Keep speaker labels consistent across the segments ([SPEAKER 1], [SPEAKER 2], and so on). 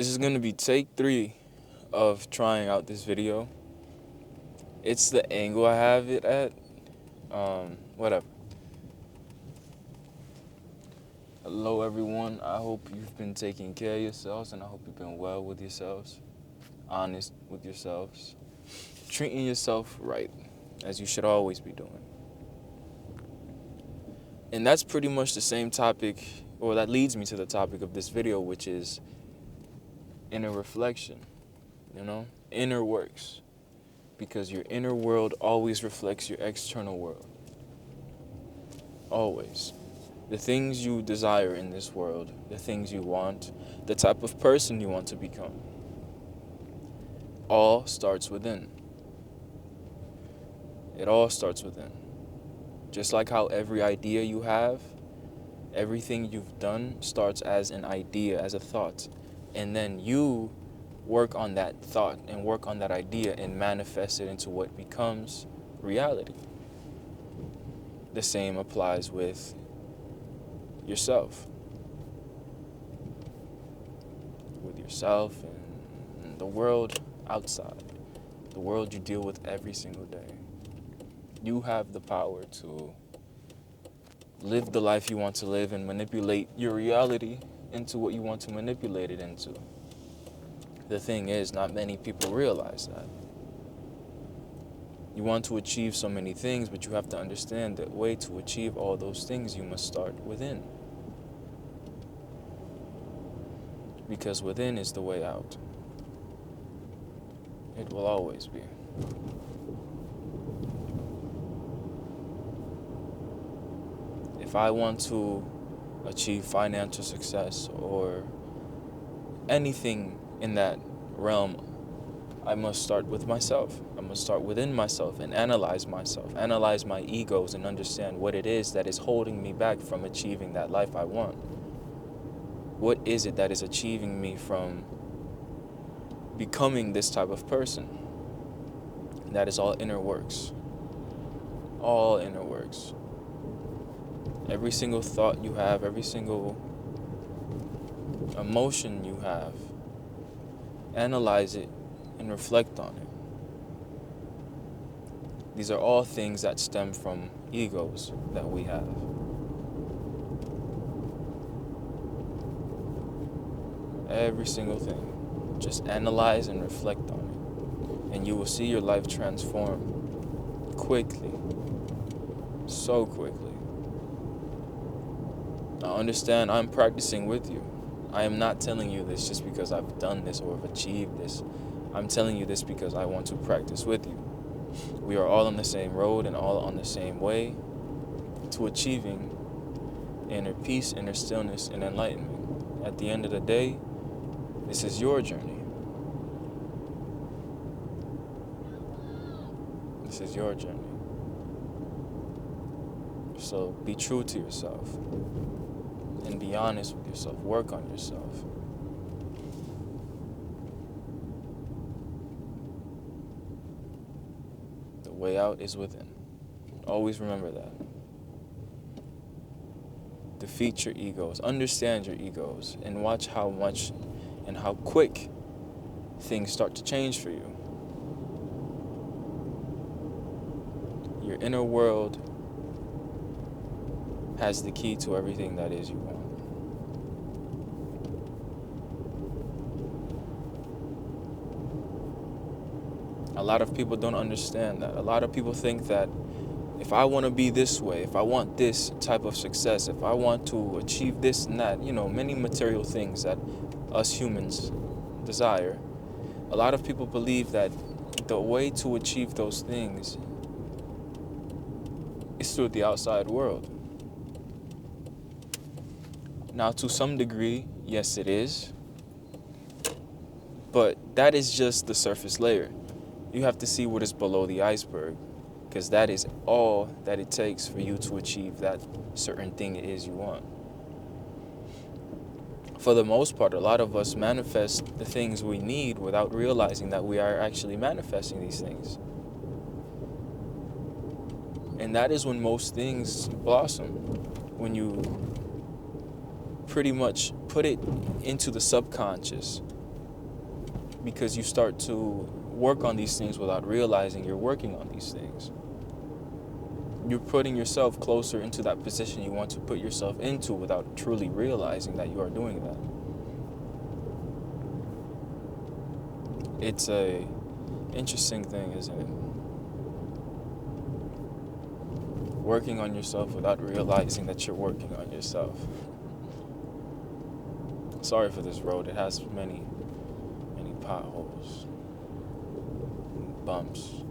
[SPEAKER 1] This is going to be take 3 of trying out this video. It's the angle I have it at. Whatever. Hello everyone, I hope you've been taking care of yourselves and I hope you've been well with yourselves, honest with yourselves, treating yourself right, as you should always be doing. And that's pretty much the same topic, or that leads me to the topic of this video, which is inner reflection, inner works. Because your inner world always reflects your external world. Always. The things you desire in this world, the things you want, the type of person you want to become, all starts within. It all starts within. Just like how every idea you have, everything you've done starts as an idea, as a thought. And then you work on that thought and work on that idea and manifest it into what becomes reality. The same applies with yourself. With yourself and the world outside. The world you deal with every single day. You have the power to live the life you want to live and manipulate your reality into what you want to manipulate it into. The thing is, not many people realize that. You want to achieve so many things, but you have to understand that way to achieve all those things, you must start within. Because within is the way out. It will always be. If I want to achieve financial success or anything in that realm, I must start with myself. I must start within myself and analyze myself, analyze my egos and understand what it is that is holding me back from achieving that life I want. What is it that is achieving me from becoming this type of person? And that is all inner works. All inner works. Every single thought you have, every single emotion you have, analyze it and reflect on it. These are all things that stem from egos that we have. Every single thing. Just analyze and reflect on it. And you will see your life transform quickly. So quickly. Now understand, I'm practicing with you. I am not telling you this just because I've done this or have achieved this. I'm telling you this because I want to practice with you. We are all on the same road and all on the same way to achieving inner peace, inner stillness, and enlightenment. At the end of the day, this is your journey. This is your journey. So be true to yourself and be honest with yourself. Work on yourself. The way out is within. Always remember that. Defeat your egos. Understand your egos and watch how much and how quick things start to change for you. Your inner world has the key to everything that is you want. A lot of people don't understand that. A lot of people think that if I want to be this way, if I want this type of success, if I want to achieve this and that, many material things that us humans desire, a lot of people believe that the way to achieve those things is through the outside world. Now, to some degree, yes, it is. But that is just the surface layer. You have to see what is below the iceberg, because that is all that it takes for you to achieve that certain thing it is you want. For the most part, a lot of us manifest the things we need without realizing that we are actually manifesting these things. And that is when most things blossom. When you pretty much put it into the subconscious because you start to work on these things without realizing you're working on these things. You're putting yourself closer into that position you want to put yourself into without truly realizing that you are doing that. It's a interesting thing, isn't it? Working on yourself without realizing that you're working on yourself. Sorry for this road. It has many potholes, bumps.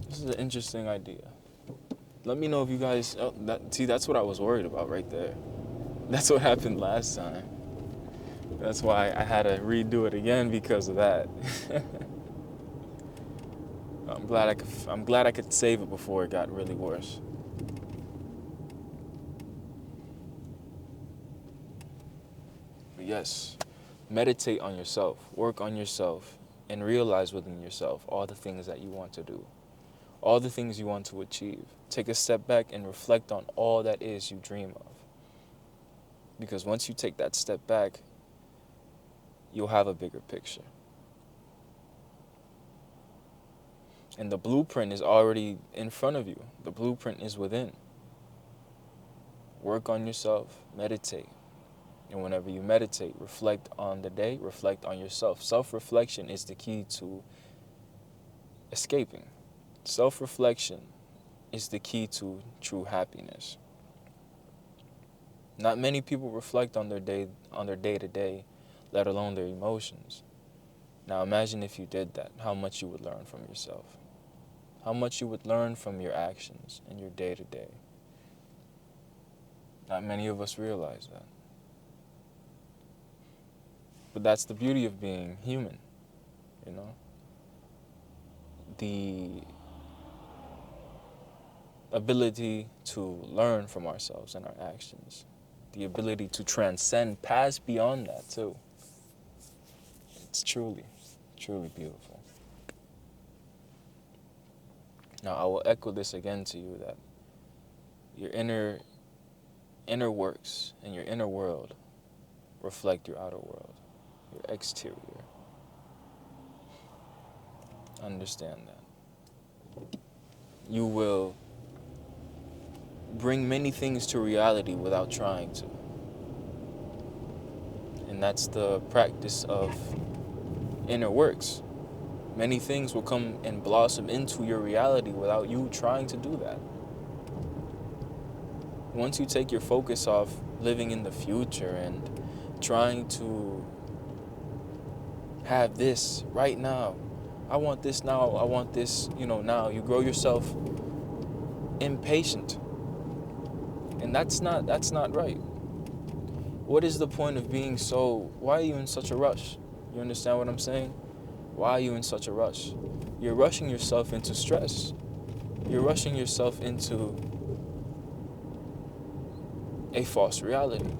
[SPEAKER 1] This is an interesting idea. Let me know if you guys. That's what I was worried about right there. That's what happened last time. That's why I had to redo it again because of that. I'm glad I could save it before it got really worse. But yes, meditate on yourself, work on yourself, and realize within yourself all the things that you want to do, all the things you want to achieve. Take a step back and reflect on all that is you dream of. Because once you take that step back, you'll have a bigger picture. And the blueprint is already in front of you. The blueprint is within. Work on yourself, meditate. And whenever you meditate, reflect on the day, reflect on yourself. Self-reflection is the key to escaping. Self-reflection is the key to true happiness. Not many people reflect on their day-to-day, let alone their emotions. Now imagine if you did that, how much you would learn from yourself. How much you would learn from your actions and your day-to-day. Not many of us realize that. But that's the beauty of being human, you know? The ability to learn from ourselves and our actions. The ability to transcend past beyond that too. It's truly, truly beautiful. Now I will echo this again to you that your inner works and your inner world reflect your outer world, your exterior. Understand that. You will bring many things to reality without trying to. And that's the practice of inner works. Many things will come and blossom into your reality without you trying to do that. Once you take your focus off living in the future and trying to have this right now, I want this now, I want this, now, you grow yourself impatient. And that's not right. What is the point of being why are you in such a rush? You understand what I'm saying? Why are you in such a rush? You're rushing yourself into stress. You're rushing yourself into a false reality.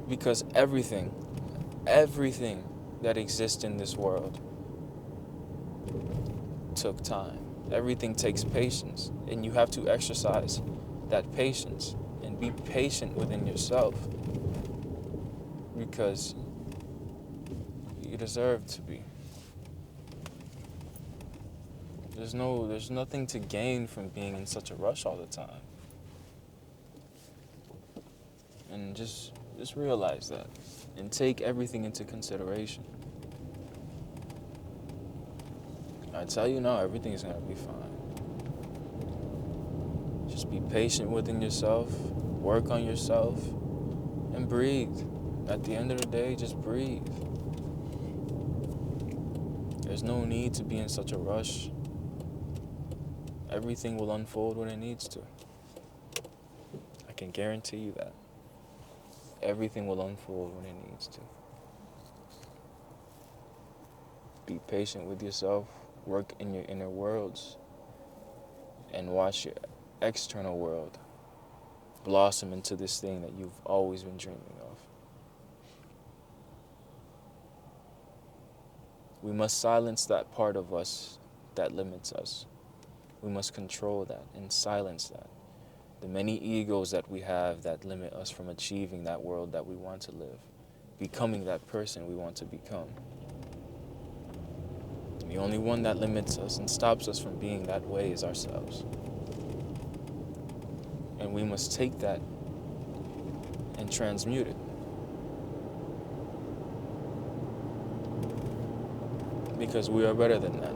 [SPEAKER 1] Because everything that exists in this world took time. Everything takes patience, and you have to exercise that patience and be patient within yourself because you deserve to be. There's nothing to gain from being in such a rush all the time. And just realize that and take everything into consideration. I tell you now, everything is going to be fine. Just be patient within yourself, work on yourself, and breathe. At the end of the day, just breathe. There's no need to be in such a rush. Everything will unfold when it needs to. I can guarantee you that. Everything will unfold when it needs to. Be patient with yourself, work in your inner worlds, and watch your external world blossom into this thing that you've always been dreaming of. We must silence that part of us that limits us. We must control that and silence that the many egos that we have that limit us from achieving that world that we want to live, becoming that person we want to become. The only one that limits us and stops us from being that way is ourselves. And we must take that and transmute it. Because we are better than that.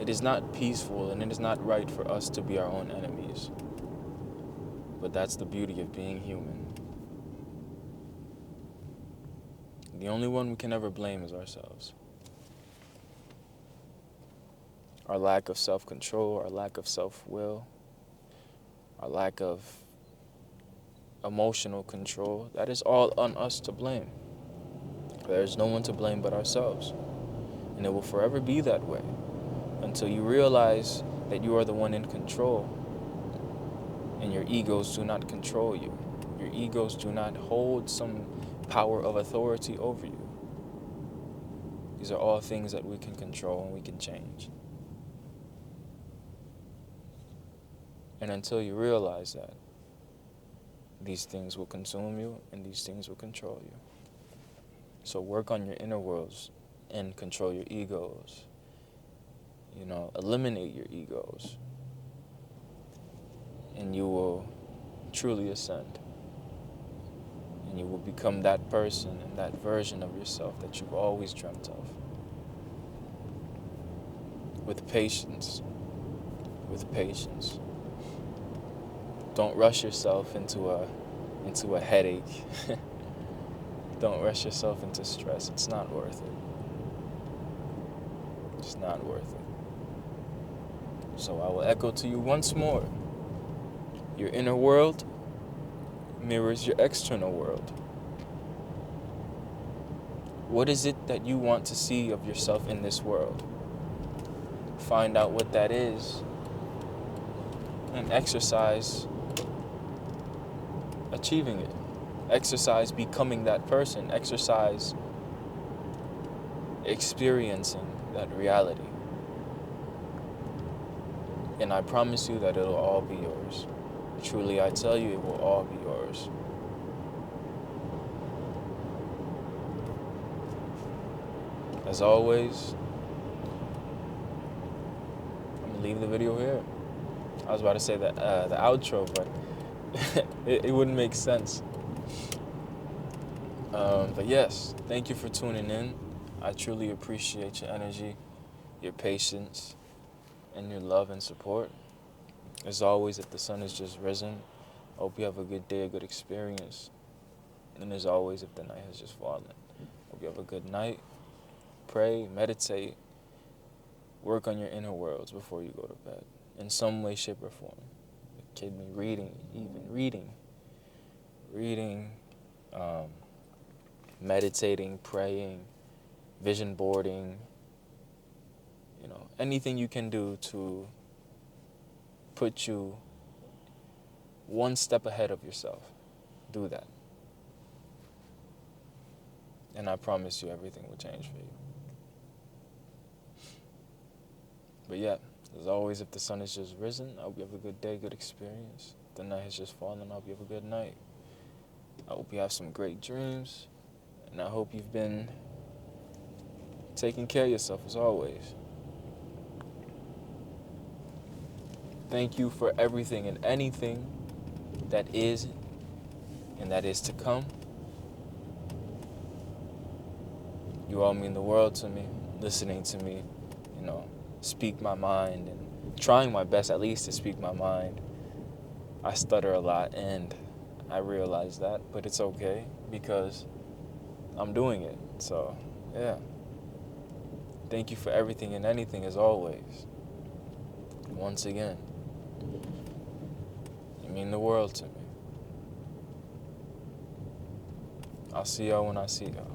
[SPEAKER 1] It is not peaceful and it is not right for us to be our own enemies. But that's the beauty of being human. The only one we can ever blame is ourselves. Our lack of self-control, our lack of self-will, our lack of emotional control, that is all on us to blame. There is no one to blame but ourselves. And it will forever be that way until you realize that you are the one in control and your egos do not control you. Your egos do not hold some power of authority over you. These are all things that we can control and we can change. And until you realize that, these things will consume you and these things will control you. So work on your inner worlds and control your egos. Eliminate your egos. And you will truly ascend. And you will become that person and that version of yourself that you've always dreamt of. With patience. With patience. Don't rush yourself into a headache. Don't rush yourself into stress. It's not worth it. It's not worth it. So I will echo to you once more. Your inner world mirrors your external world. What is it that you want to see of yourself in this world? Find out what that is and exercise achieving it. Exercise becoming that person. Exercise experiencing that reality. And I promise you that it'll all be yours. Truly, I tell you, it will all be yours. As always, I'm gonna leave the video here. I was about to say the outro, but it wouldn't make sense. But yes, thank you for tuning in. I truly appreciate your energy, your patience, and your love and support. As always, if the sun has just risen, I hope you have a good day, a good experience. And as always, if the night has just fallen, hope you have a good night. Pray, meditate, work on your inner worlds before you go to bed, in some way, shape, or form. It could be reading, meditating, praying, vision boarding, anything you can do to put you one step ahead of yourself. Do that. And I promise you everything will change for you. But yeah, as always, if the sun has just risen, I hope you have a good day, good experience. If the night has just fallen, I hope you have a good night. I hope you have some great dreams. And I hope you've been taking care of yourself as always. Thank you for everything and anything that is and that is to come. You all mean the world to me, listening to me, speak my mind and trying my best at least to speak my mind. I stutter a lot and I realize that, but it's okay because I'm doing it. So, yeah. Thank you for everything and anything as always. Once again, you mean the world to me. I'll see y'all when I see y'all.